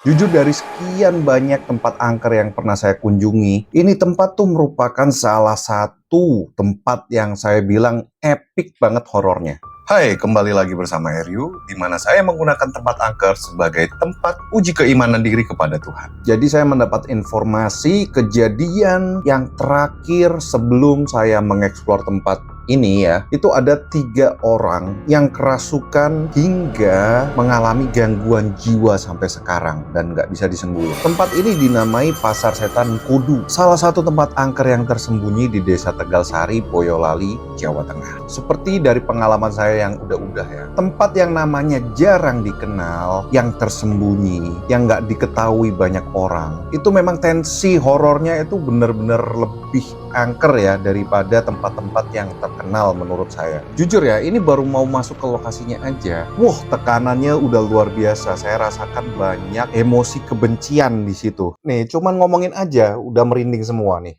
Jujur dari sekian banyak tempat angker yang pernah saya kunjungi, ini tempat tuh merupakan salah satu tempat yang saya bilang epic banget horornya. Hai, kembali lagi bersama Ryu, di mana saya menggunakan tempat angker sebagai tempat uji keimanan diri kepada Tuhan. Jadi saya mendapat informasi kejadian yang terakhir sebelum saya mengeksplor tempat ini ya, itu ada 3 orang yang kerasukan hingga mengalami gangguan jiwa sampai sekarang dan nggak bisa disembuhin. Tempat ini dinamai Pasar Setan Kudu, salah satu tempat angker yang tersembunyi di Desa Tegalsari, Boyolali, Jawa Tengah. Seperti dari pengalaman saya yang udah-udah ya, tempat yang namanya jarang dikenal, yang tersembunyi, yang nggak diketahui banyak orang, itu memang tensi horornya itu bener-bener lebih angker ya daripada tempat-tempat yang terkenal menurut saya. Jujur ya, ini baru mau masuk ke lokasinya aja. Wah, tekanannya udah luar biasa. Saya rasakan banyak emosi kebencian di situ. Nih, cuman ngomongin aja udah merinding semua nih.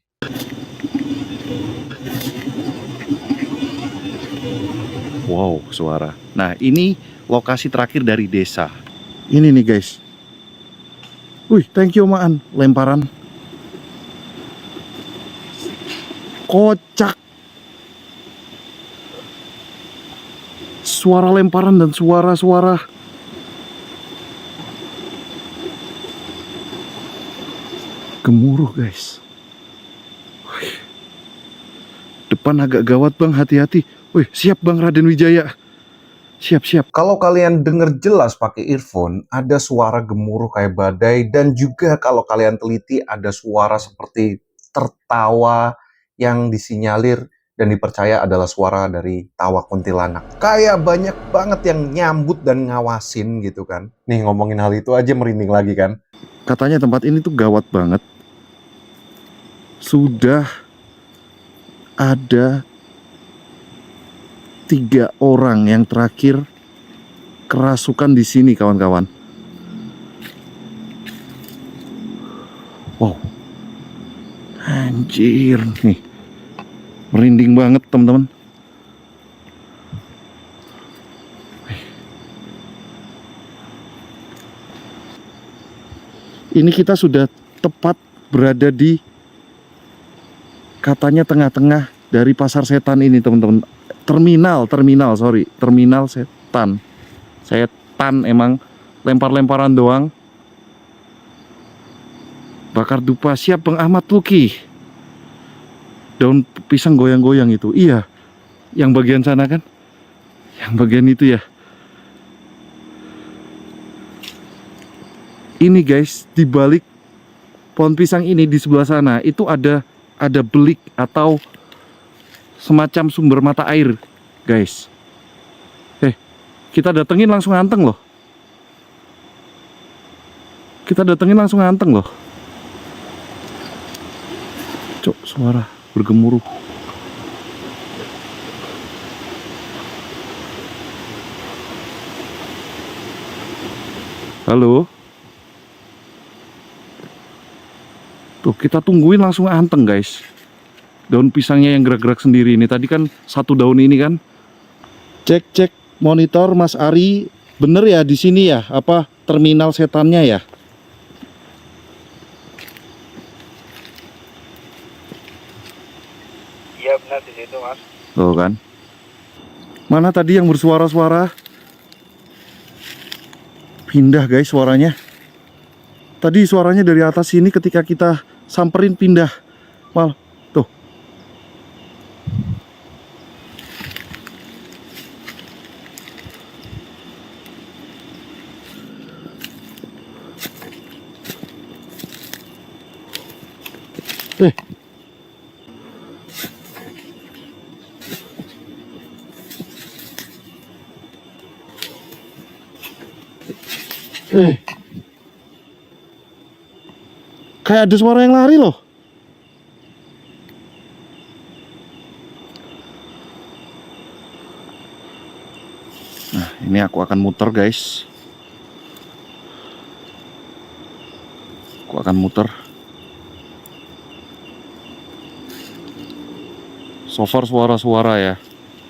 Wow, suara. Nah, ini lokasi terakhir dari desa. Ini nih, guys. Wih, thank you, Maan. Lemparan. Kocak. Suara lemparan dan suara-suara. Gemuruh, guys. Wih. Depan agak gawat, Bang. Hati-hati. Wih, siap, Bang Raden Wijaya. Siap-siap. Kalau kalian denger jelas pakai earphone, ada suara gemuruh kayak badai, dan juga kalau kalian teliti ada suara seperti tertawa yang disinyalir dan dipercaya adalah suara dari tawa kuntilanak. Kayak banyak banget yang nyambut dan ngawasin gitu kan. Nih, ngomongin hal itu aja merinding lagi kan. Katanya tempat ini tuh gawat banget. Sudah ada 3 orang yang terakhir kerasukan di sini, kawan-kawan. Wow, anjir nih, merinding banget teman-teman. Ini kita sudah tepat berada di katanya tengah-tengah dari pasar setan ini, teman-teman. Terminal setan. Setan emang, lempar-lemparan doang. Bakar dupa, siap Bang Ahmad Luki. Daun pisang goyang-goyang itu. Iya, yang bagian sana kan, yang bagian itu ya. Ini guys, di balik pohon pisang ini di sebelah sana itu ada belik atau semacam sumber mata air, guys. Kita datengin langsung anteng loh. Cok, suara bergemuruh. Halo. Tuh, kita tungguin langsung anteng, guys. Daun pisangnya yang gerak-gerak sendiri ini. Tadi kan satu daun ini kan. Cek monitor Mas Ari. Bener ya di sini ya? Apa terminal setannya ya? Iya benar di situ Mas. Tuh kan. Mana tadi yang bersuara-suara? Pindah guys suaranya. Tadi suaranya dari atas sini ketika kita samperin pindah. Mal, tuh. Kayak ada suara yang lari loh. Nah, ini aku akan muter, guys. So far suara-suara ya.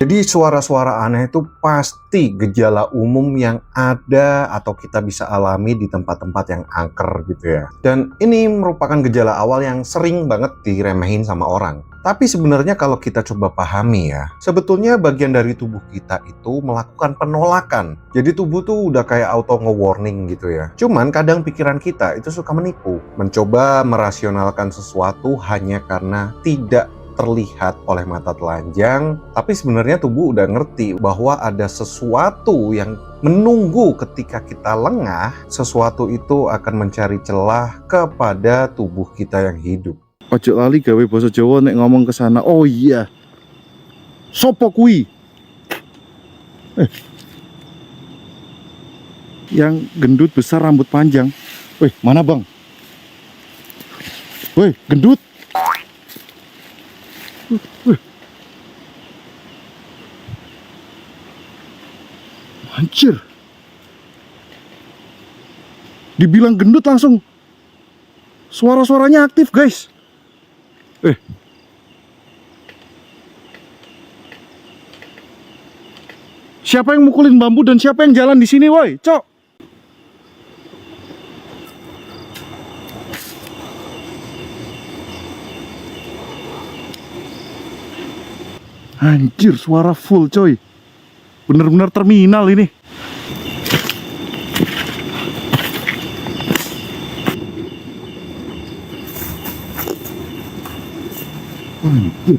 Jadi suara-suara aneh itu pasti gejala umum yang ada atau kita bisa alami di tempat-tempat yang angker gitu ya. Dan ini merupakan gejala awal yang sering banget diremehin sama orang. Tapi sebenarnya kalau kita coba pahami ya, sebetulnya bagian dari tubuh kita itu melakukan penolakan. Jadi tubuh tuh udah kayak auto nge-warning gitu ya. Cuman kadang pikiran kita itu suka menipu, mencoba merasionalkan sesuatu hanya karena tidak terlihat oleh mata telanjang, tapi sebenarnya tubuh udah ngerti bahwa ada sesuatu yang menunggu ketika kita lengah, sesuatu itu akan mencari celah kepada tubuh kita yang hidup. Ojo lali gawe basa Jawa nek ngomong ke sana. Oh iya. Sopo kui? Yang gendut besar rambut panjang. Weh, mana bang? Weh, gendut. Anjir. Dibilang gendut langsung suara-suaranya aktif, guys. Siapa yang mukulin bambu dan siapa yang jalan di sini, woi? Cok. Anjir, suara full, coy. Bener-bener terminal ini. Anjir.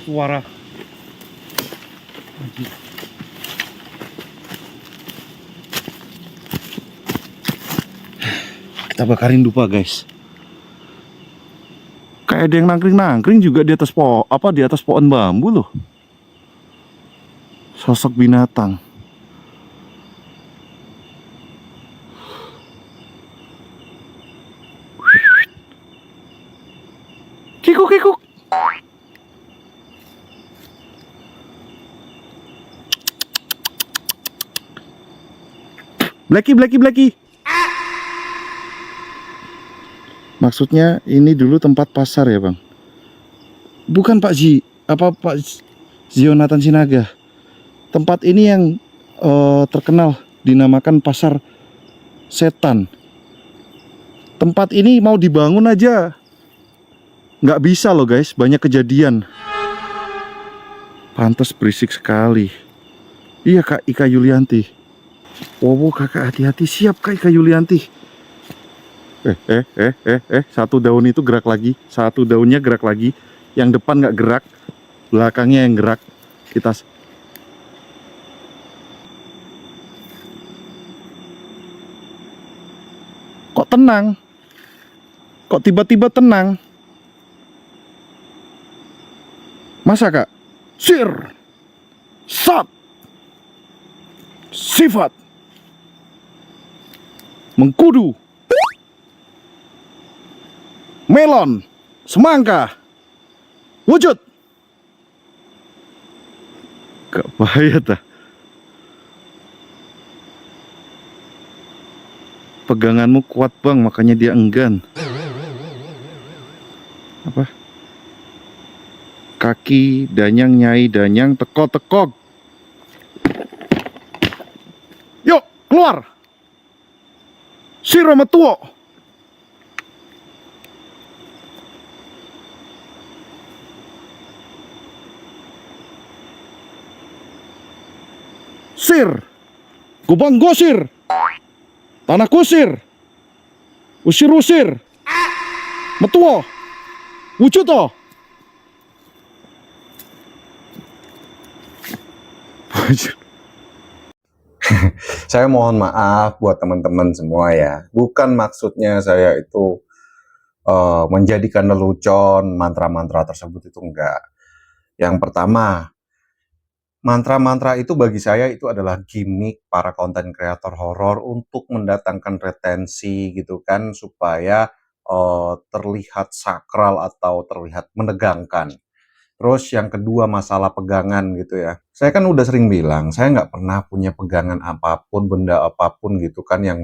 Suara. Anjir. Kita bakarin dupa, guys. Kayak ada yang nangkring-nangkring juga di atas di atas pohon bambu loh. Sosok binatang. Kikuk kikuk. Blacky. Maksudnya ini dulu tempat pasar ya, Bang? Bukan Pak Pak Zionatan Sinaga. Tempat ini yang terkenal dinamakan Pasar Setan. Tempat ini mau dibangun aja nggak bisa loh, guys. Banyak kejadian. Pantes berisik sekali. Iya, Kak Ika Yulianti. Wow, kakak hati-hati. Siap, Kak Ika Yulianti. Satu daun itu gerak lagi. Satu daunnya gerak lagi. Yang depan nggak gerak, belakangnya yang gerak. Kita kok tenang? Kok tiba-tiba tenang? Masa, Kak? Sir, sat, sifat, mengkudu, melon, semangka, wujud. Gak bahaya dah. Peganganmu kuat, Bang, makanya dia enggan. Apa? Kaki danyang nyai danyang teko-tekok. Yuk, keluar. Siro metuo. Sir, gubang gosir, tanah kusir, usir-usir, metuo, wujuto. Saya mohon maaf buat teman-teman semua ya. Bukan maksudnya saya itu menjadikan lelucon mantra-mantra tersebut, itu enggak. Yang pertama, mantra-mantra itu bagi saya itu adalah gimmick para konten kreator horor untuk mendatangkan retensi gitu kan, supaya terlihat sakral atau terlihat menegangkan. Terus yang kedua masalah pegangan gitu ya. Saya kan udah sering bilang, saya nggak pernah punya pegangan apapun, benda apapun gitu kan yang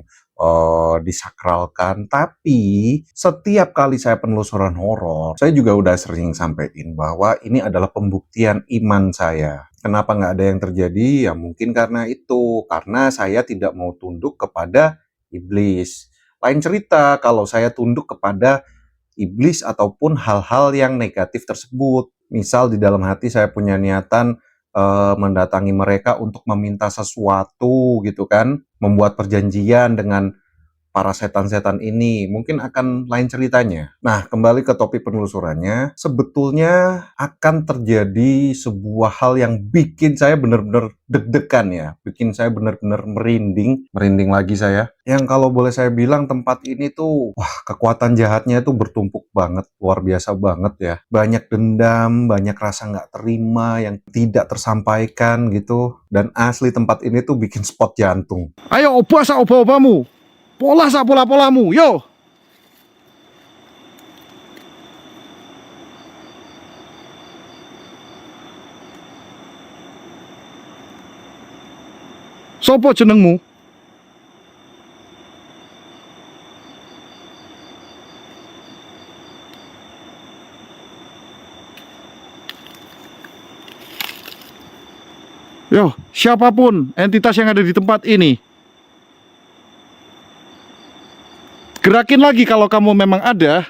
disakralkan. Tapi setiap kali saya penelusuran horor, saya juga udah sering sampaikan bahwa ini adalah pembuktian iman saya. Kenapa nggak ada yang terjadi? Ya mungkin karena itu, karena saya tidak mau tunduk kepada iblis. Lain cerita kalau saya tunduk kepada iblis ataupun hal-hal yang negatif tersebut. Misal di dalam hati saya punya niatan mendatangi mereka untuk meminta sesuatu gitu kan, membuat perjanjian dengan para setan-setan ini, mungkin akan lain ceritanya. Nah, kembali ke topik penelusurannya, sebetulnya akan terjadi sebuah hal yang bikin saya benar-benar deg-degan ya, bikin saya benar-benar merinding lagi saya. Yang kalau boleh saya bilang tempat ini tuh, wah kekuatan jahatnya itu bertumpuk banget, luar biasa banget ya. Banyak dendam, banyak rasa nggak terima yang tidak tersampaikan gitu. Dan asli tempat ini tuh bikin spot jantung. Ayo obah sak obah-obahmu. Pola sak pola-polamu, yo. Sopo jenengmu? Yo, siapapun entitas yang ada di tempat ini, gerakin lagi kalau kamu memang ada.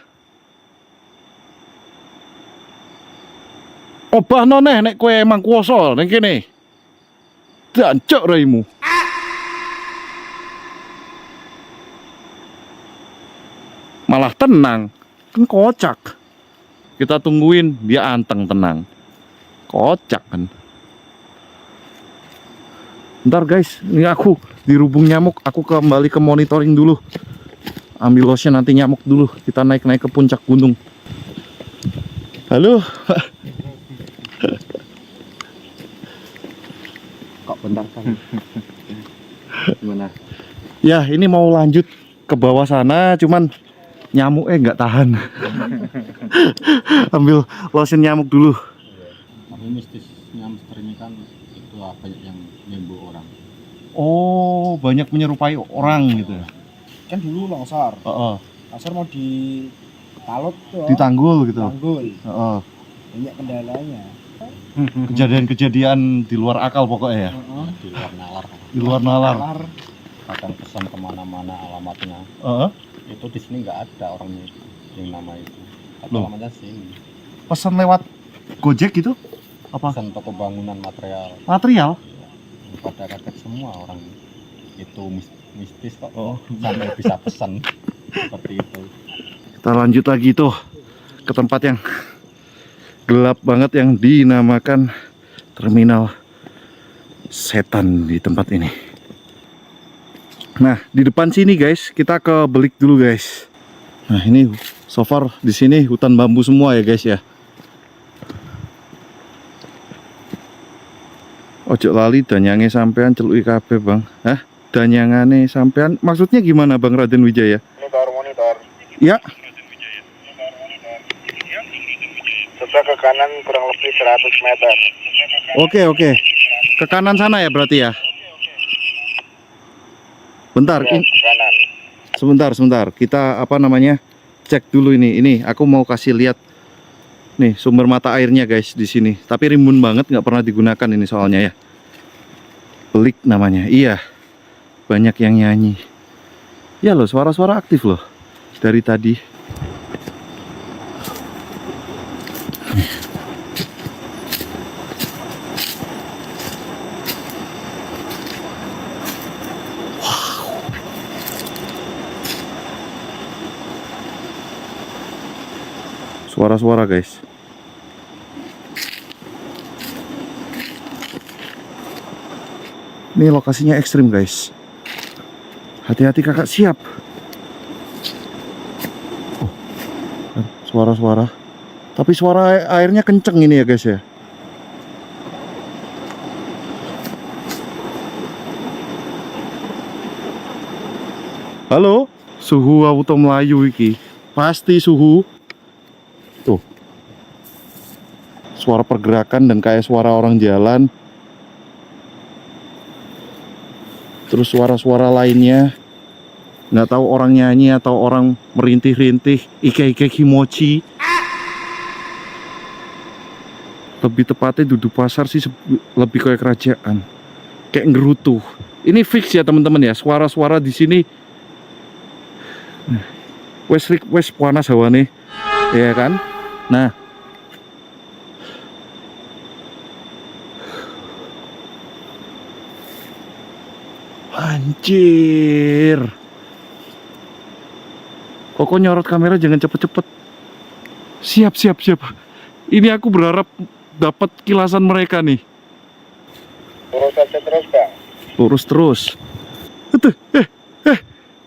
Obah noneh nek kue emang kuoso ning kene. Dancuk raimu. Malah tenang, kan kocak. Kita tungguin dia anteng tenang. Kocak kan. Ntar guys, ini aku dirubung nyamuk. Aku kembali ke monitoring dulu. Ambil lotion nanti nyamuk dulu. Kita naik-naik ke puncak gunung. Halo. Kok bentar kan? Gimana? Ya ini mau lanjut ke bawah sana, cuman nyamuknya nggak tahan. Ambil lotion nyamuk dulu. Tapi mistisnya misteri ini kan itu banyak yang nyembuh orang. Oh, banyak menyerupai orang gitu. Kan dulu longsor, Heeh. longsor mau ditalut tuh, Ditanggul gitu. tanggul, Heeh. banyak kendalanya. Kejadian-kejadian di luar akal pokoknya ya. Di luar nalar. Di luar nalar. Akan pesan kemana-mana alamatnya. Heeh. Itu di sini nggak ada orangnya itu, yang nama itu. Tapi Loh. alamatnya sini. Pesan lewat Gojek gitu? Apa? Pesan toko bangunan material. Material? Pada kaget semua orang itu mistis kok. Oh. Sampai bisa pesan seperti itu. Kita lanjut lagi tuh ke tempat yang gelap banget yang dinamakan terminal setan di tempat ini. Nah, di depan sini guys, kita ke belik dulu guys. Nah, ini so far di sini hutan bambu semua ya guys ya. Ojo lali danyange sampean celuki kabeh, Bang. Hah? Danyangane sampean maksudnya gimana, Bang Raden Wijaya? Monitor. Ya. Sebelah ke kanan kurang lebih 100 meter. Oke. Ke kanan sana ya berarti ya. Bentar, Ya, ke kanan. sebentar. Kita apa namanya? Cek dulu ini. Ini aku mau kasih lihat nih sumber mata airnya guys di sini. Tapi rimbun banget, nggak pernah digunakan ini soalnya ya. Belik namanya. Iya. Banyak yang nyanyi. Ya loh, suara-suara aktif loh dari tadi. Suara-suara guys. Ini lokasinya ekstrim guys. Hati-hati kakak, siap. Oh, suara-suara. Tapi suara airnya kenceng ini ya guys ya. Halo, suhu auto Melayu iki. Pasti suhu. Tuh. suara pergerakan dan kayak suara orang jalan. Terus suara-suara lainnya, nggak tahu orang nyanyi atau orang merintih-rintih, ike-ike kimochi. Lebih tepatnya duduk pasar sih, lebih kayak kerajaan, kayak ngerutuh. Ini fix ya teman-teman ya, suara-suara di sini. Wes panas hawane, ya kan? Nah, anjir. Kok nyorot kamera jangan cepet-cepet. Siap. Ini aku berharap dapat kilasan mereka nih. Lurus saja terus, Bang. Lurus terus. Tuh,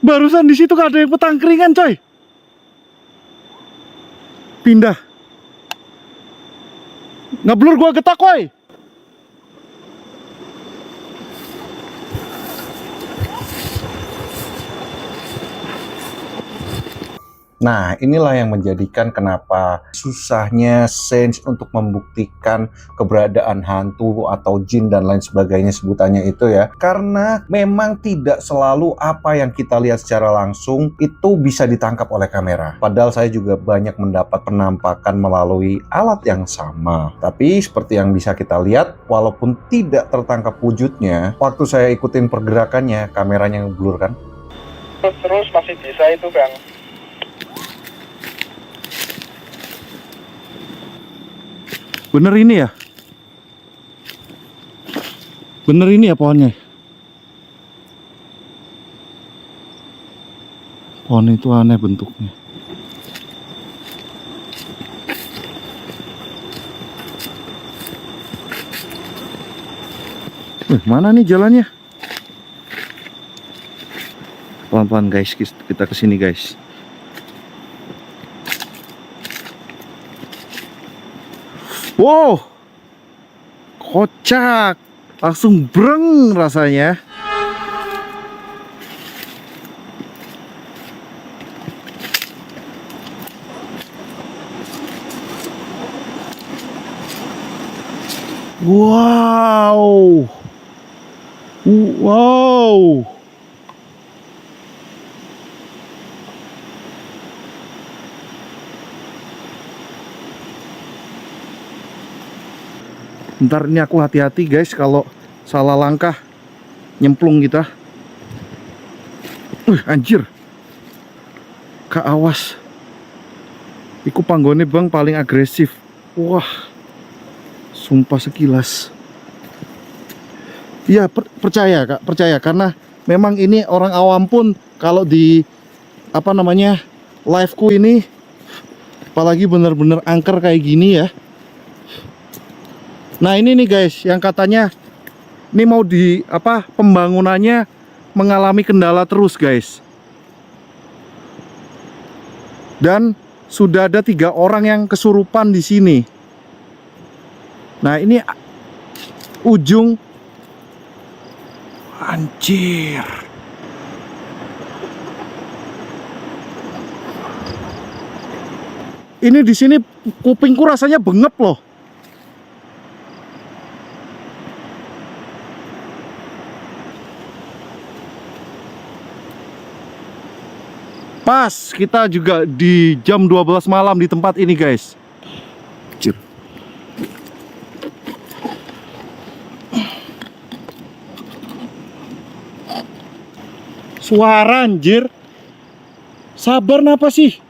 barusan di situ ada yang petangkringan, coy. Pindah. Ngeblur gua getak, coy. Nah, inilah yang menjadikan kenapa susahnya sains untuk membuktikan keberadaan hantu atau jin dan lain sebagainya sebutannya itu ya. Karena memang tidak selalu apa yang kita lihat secara langsung itu bisa ditangkap oleh kamera. Padahal saya juga banyak mendapat penampakan melalui alat yang sama. Tapi seperti yang bisa kita lihat, walaupun tidak tertangkap wujudnya, waktu saya ikutin pergerakannya, kameranya ngeblur kan. Terus masih bisa itu, Bang. Bener ini ya? Bener ini ya pohonnya? Pohon itu aneh bentuknya. Mana nih jalannya? Pelan-pelan guys, kita kesini guys. Wow, kocak, langsung breng rasanya. Wow, wow. Ntar ini aku hati-hati guys, kalau salah langkah nyemplung kita. Anjir, Kak awas. Iku panggone bang paling agresif. Wah, sumpah sekilas. Iya percaya Kak, percaya, karena memang ini orang awam pun kalau di apa namanya liveku ini, apalagi bener-bener angker kayak gini ya. Nah ini nih guys, yang katanya ini mau di apa pembangunannya mengalami kendala terus guys. Dan sudah ada 3 orang yang kesurupan di sini. Nah ini ujung, anjir. Ini di sini kupingku rasanya bengep loh. Pas kita juga di jam 12 malam di tempat ini guys. Anjir. Suara anjir. Sabar napa sih?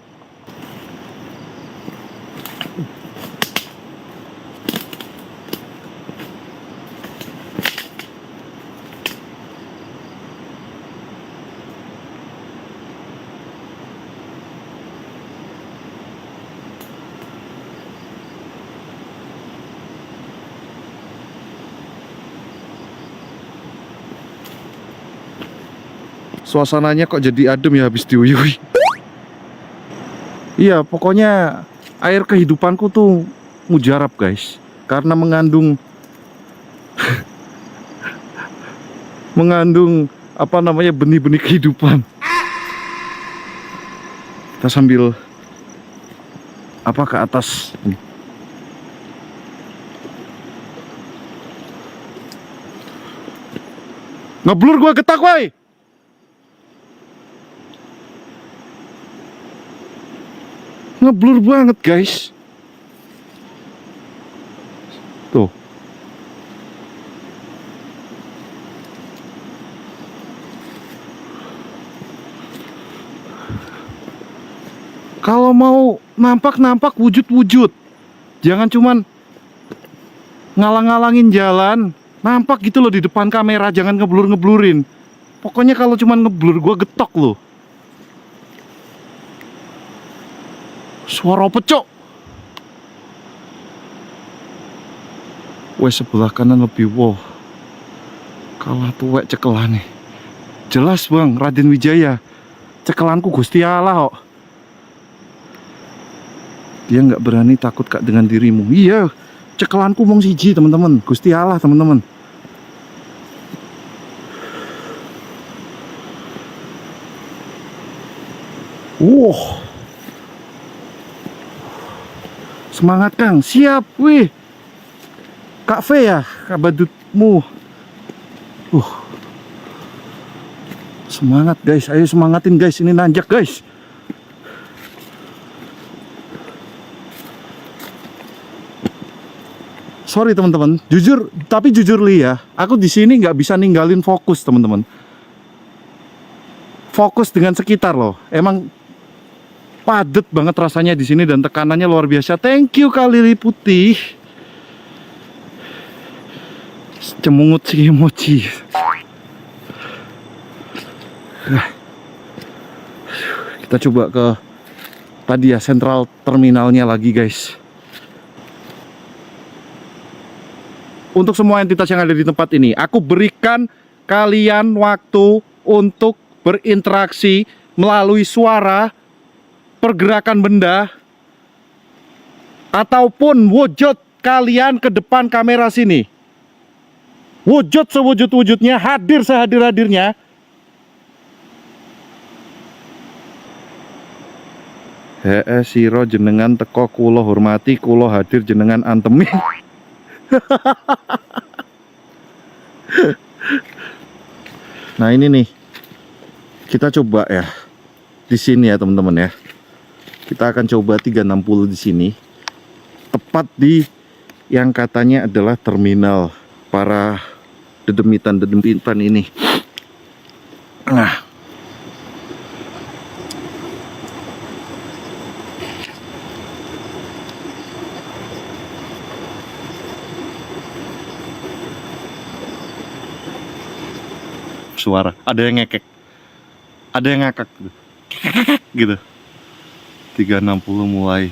Suasananya kok jadi adem ya habis diuyui. Iya, pokoknya air kehidupanku tuh mujarab guys, karena mengandung mengandung apa namanya benih-benih kehidupan. Kita sambil apa ke atas. Ngeblur gua getak, woi. Ngeblur banget, guys. Tuh. Kalau mau nampak wujud-wujud. Jangan cuman ngalang-ngalangin jalan. Nampak gitu loh di depan kamera, jangan ngeblur-ngeblurin. Pokoknya kalau cuman ngeblur gua getok loh. Suara pecok. Wes sebelah kanan lebih wow. Kalah tuwek cekelan nih. Jelas bang, Raden Wijaya. Cekelanku Gusti Allah kok. Dia nggak berani takut kak dengan dirimu. Iya, cekelanku mong siji teman-teman. Gusti Allah teman-teman. Semangat Kang, siap wih. Kak V ya, Kak Badutmu. Semangat guys, ayo semangatin guys, ini nanjak guys. Sorry teman-teman, jujur li ya, aku di sini nggak bisa ninggalin fokus teman-teman. Fokus dengan sekitar loh, emang padet banget rasanya di sini dan tekanannya luar biasa. Thank you Kak Lili Putih. Cemungut si emoji. Kita coba ke tadi ya, sentral terminalnya lagi guys. Untuk semua entitas yang ada di tempat ini, aku berikan kalian waktu untuk berinteraksi melalui suara, pergerakan benda, ataupun wujud kalian ke depan kamera sini. Wujud sewujud-wujudnya, hadir sehadir-hadirnya. Siro jenengan teko kulo hormati, kulo hadir jenengan antemi. Nah ini nih, kita coba ya di sini ya teman-teman ya. Kita akan coba 360 di sini, tepat di yang katanya adalah terminal para dedemitan ini. Nah, suara, ada yang ngekek, ada yang ngakak gitu. Gitu. 360 mulai.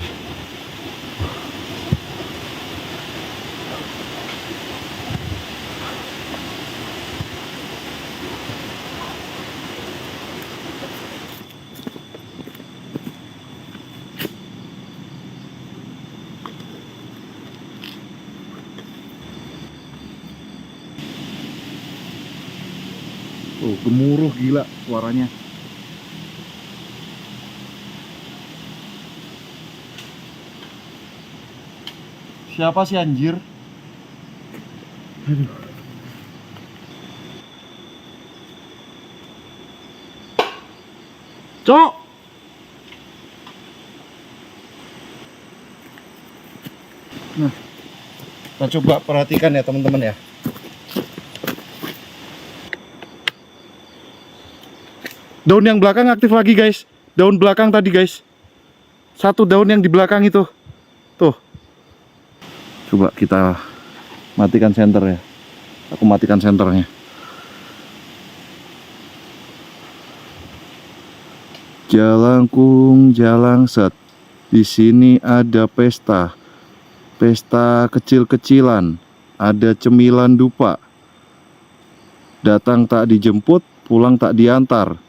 Oh, gemuruh gila suaranya. Siapa sih anjir? Aduh. Cok. Nah, kita coba perhatikan ya teman-teman ya. Daun yang belakang aktif lagi guys. Daun belakang tadi guys. Satu daun yang di belakang itu. Tuh. Coba kita matikan senter ya. Aku matikan senternya. Jalangkung Jalangset. Di sini ada pesta. Pesta kecil-kecilan. Ada cemilan dupa. Datang tak dijemput, pulang tak diantar.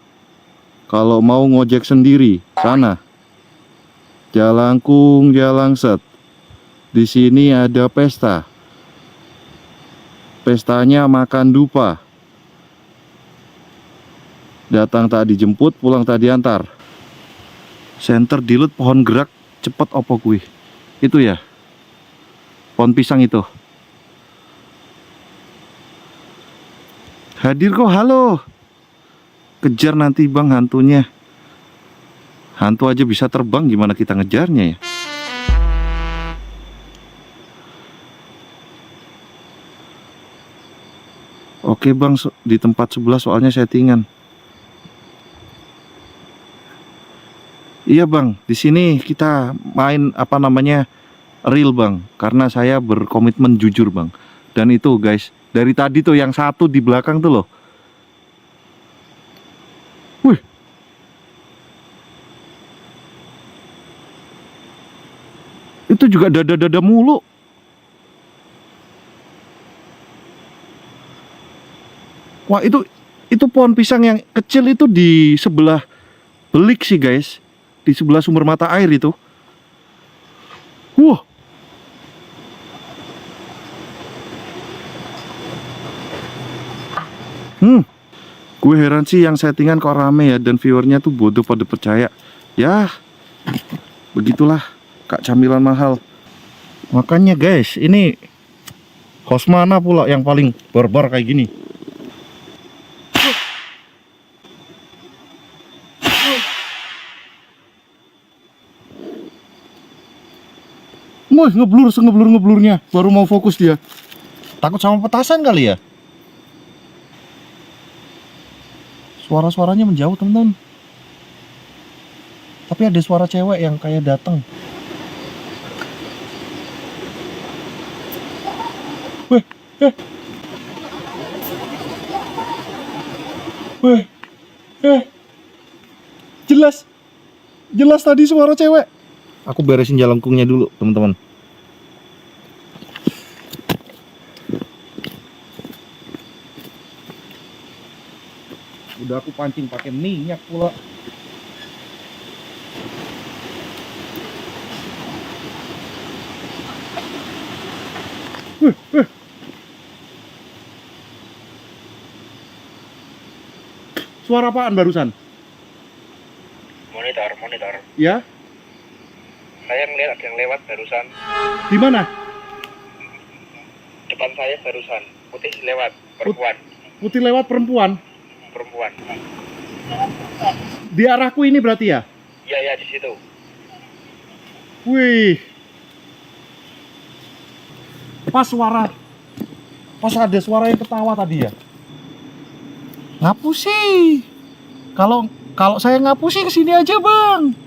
Kalau mau ngojek sendiri, sana. Jalangkung Jalangset. Di sini ada pesta. Pestanya makan dupa. Datang tak dijemput, pulang tak diantar. Senter dilut pohon gerak cepet opo kui. Itu ya. Pohon pisang itu. Hadir kok, halo. Kejar nanti bang hantunya. Hantu aja bisa terbang, gimana kita ngejarnya ya? Oke bang, di tempat sebelah soalnya settingan. Iya bang, di sini kita main apa namanya real bang, karena saya berkomitmen jujur bang. Dan itu guys, dari tadi tuh yang satu di belakang tuh loh. Wih, itu juga dada-dada mulu. Wah itu pohon pisang yang kecil itu di sebelah belik sih guys, di sebelah sumber mata air itu. Wah, gue heran sih yang settingan kok rame ya, dan viewernya tuh bodoh pada percaya. Ya, begitulah Kak camilan mahal. Makanya guys, ini host mana pula yang paling barbar kayak gini? Wih, ngeblurnya. Baru mau fokus dia. Takut sama petasan kali ya? Suara-suaranya menjauh teman-teman. Tapi ada suara cewek yang kayak datang. Wih, Jelas tadi suara cewek. Aku beresin jalangkungnya dulu, teman-teman. Udah aku pancing pakai minyak pula. Suara apaan barusan? Monitor. Ya? Saya ngeliat ada yang lewat barusan. Di mana? Depan saya barusan. Putih lewat, perempuan. Putih lewat perempuan. Perempuan. Di arahku ini berarti ya? Iya, di situ. Wih. Pas ada suara yang ketawa tadi ya. Ngapu sih. Kalau saya ngapu sih kesini aja bang.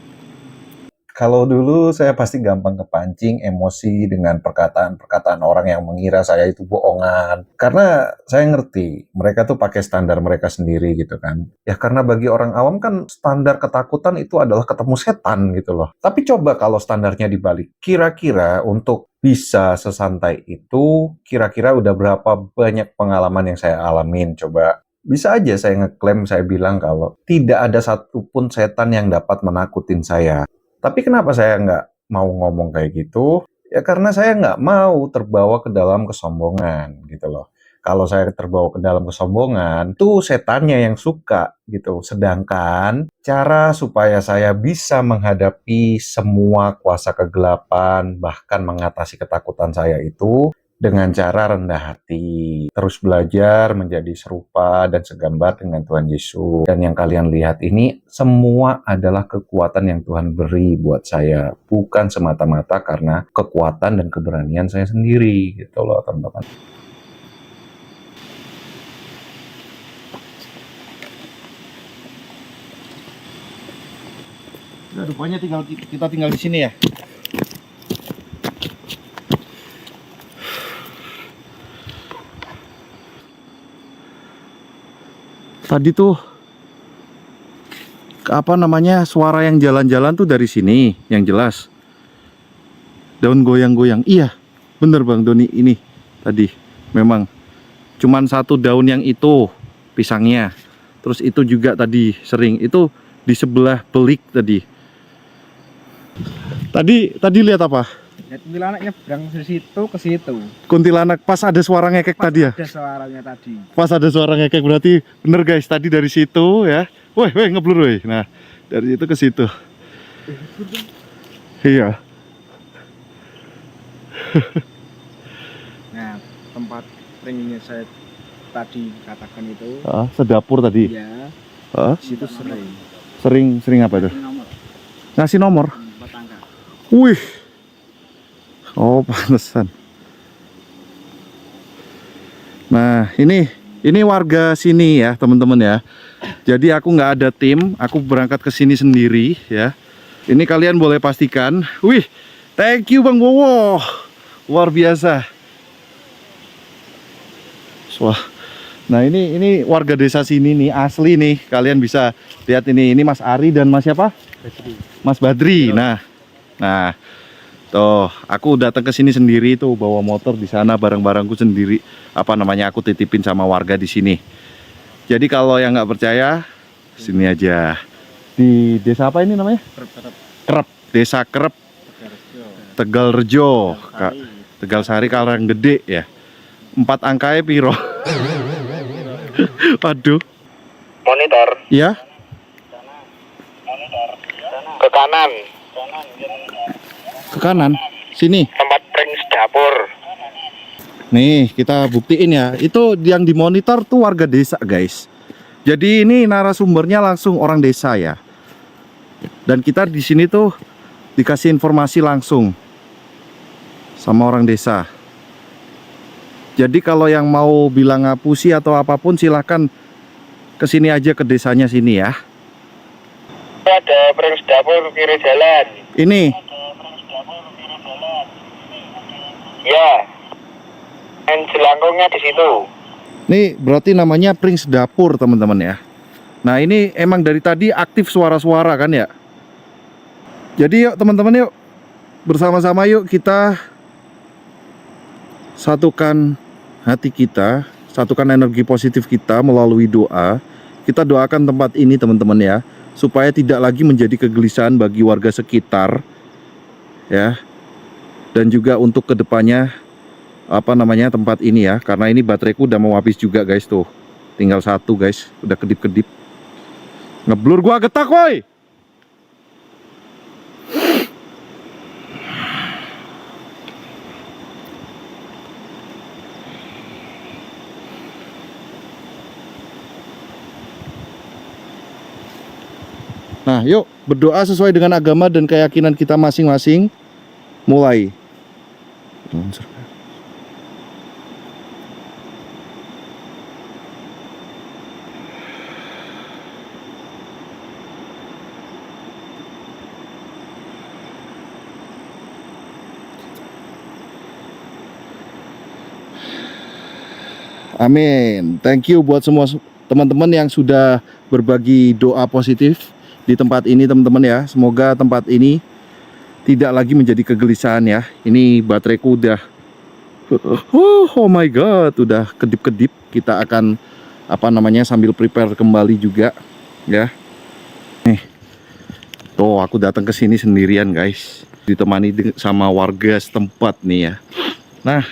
Kalau dulu saya pasti gampang kepancing emosi dengan perkataan-perkataan orang yang mengira saya itu bohongan. Karena saya ngerti, mereka tuh pakai standar mereka sendiri gitu kan. Ya karena bagi orang awam kan standar ketakutan itu adalah ketemu setan gitu loh. Tapi coba kalau standarnya dibalik. Kira-kira untuk bisa sesantai itu, kira-kira udah berapa banyak pengalaman yang saya alamin. Coba bisa aja saya ngeklaim, saya bilang kalau tidak ada satupun setan yang dapat menakutin saya. Tapi kenapa saya nggak mau ngomong kayak gitu? Ya karena saya nggak mau terbawa ke dalam kesombongan gitu loh. Kalau saya terbawa ke dalam kesombongan, tuh setannya yang suka gitu. Sedangkan cara supaya saya bisa menghadapi semua kuasa kegelapan, bahkan mengatasi ketakutan saya itu dengan cara rendah hati, terus belajar menjadi serupa dan segambar dengan Tuhan Yesus. Dan yang kalian lihat ini semua adalah kekuatan yang Tuhan beri buat saya, bukan semata-mata karena kekuatan dan keberanian saya sendiri gitu loh teman-teman. Nah, rupanya kita tinggal di sini ya. Tadi tuh apa namanya suara yang jalan-jalan tuh dari sini yang jelas. Daun goyang-goyang. Iya, bener Bang Doni, ini tadi memang cuman satu daun yang itu pisangnya. Terus itu juga tadi sering itu di sebelah belik tadi. Tadi lihat apa? Ya, kuntilanak nyebrang dari situ ke situ. Kuntilanak pas ada suara ngekek tadi ya? Ada suaranya tadi. Pas ada suara ngekek berarti bener guys, tadi dari situ ya. Woi, ngeblur woi. Nah, dari situ ke situ. Iya. Nah, tempat ring ini saya tadi katakan itu. Sedapur tadi. Ya, Ah, di situ sering. sering apa itu? nomor Ngasih nomor. 4 angka. Wih. Oh, pantesan. Nah, ini warga sini ya, teman-teman ya. Jadi aku nggak ada tim, aku berangkat ke sini sendiri ya. Ini kalian boleh pastikan. Wih, thank you Bang Bowo. Luar biasa. Wah. Nah, ini warga desa sini nih, asli nih. Kalian bisa lihat ini Mas Ari dan Mas siapa? Mas Badri. Nah, tuh, aku datang ke sini sendiri tuh, bawa motor di sana, barang-barangku sendiri. Apa namanya, aku titipin sama warga di sini. Jadi kalau yang nggak percaya, sini aja. Di desa apa ini namanya? Kerep. Desa Kerep, Tegalrejo, Tegalsari, Karanggede ya. 4 angkanya piro? Waduh. Monitor Ya, ke kanan, ke kanan. Sini. tempat pranks dapur. Nih, kita buktiin ya. Itu yang dimonitor tuh warga desa, guys. Jadi ini narasumbernya langsung orang desa ya. Dan kita di sini tuh dikasih informasi langsung sama orang desa. Jadi kalau yang mau bilang ngapusi atau apapun silahkan kesini aja, ke desanya sini ya. Ada pranks dapur kiri jalan. Ini, Ya. Dan jelangkungnya di situ. nih berarti namanya Prince Dapur teman-teman ya. Nah ini emang dari tadi aktif suara-suara kan ya. Jadi yuk teman-teman, yuk bersama-sama yuk kita satukan hati kita, satukan energi positif kita melalui doa. Kita doakan tempat ini teman-teman ya, supaya tidak lagi menjadi kegelisahan bagi warga sekitar ya. Dan juga untuk kedepannya apa namanya tempat ini ya, karena ini bateraiku udah mau habis juga guys tuh. Tinggal 1 guys, udah kedip-kedip. Ngeblur gua getak woi. Nah, yuk berdoa sesuai dengan agama dan keyakinan kita masing-masing. Mulai. Amin. Thank you buat semua teman-teman yang sudah berbagi doa positif di tempat ini teman-teman ya. Semoga tempat ini tidak lagi menjadi kegelisahan ya. Ini bateraiku udah oh my god, udah kedip-kedip. Kita akan apa namanya sambil prepare kembali juga ya. Nih. Tuh aku datang ke sini sendirian guys. Ditemani sama warga setempat nih ya. Nah,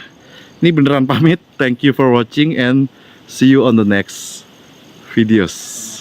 ini beneran pamit. Thank you for watching and see you on the next videos.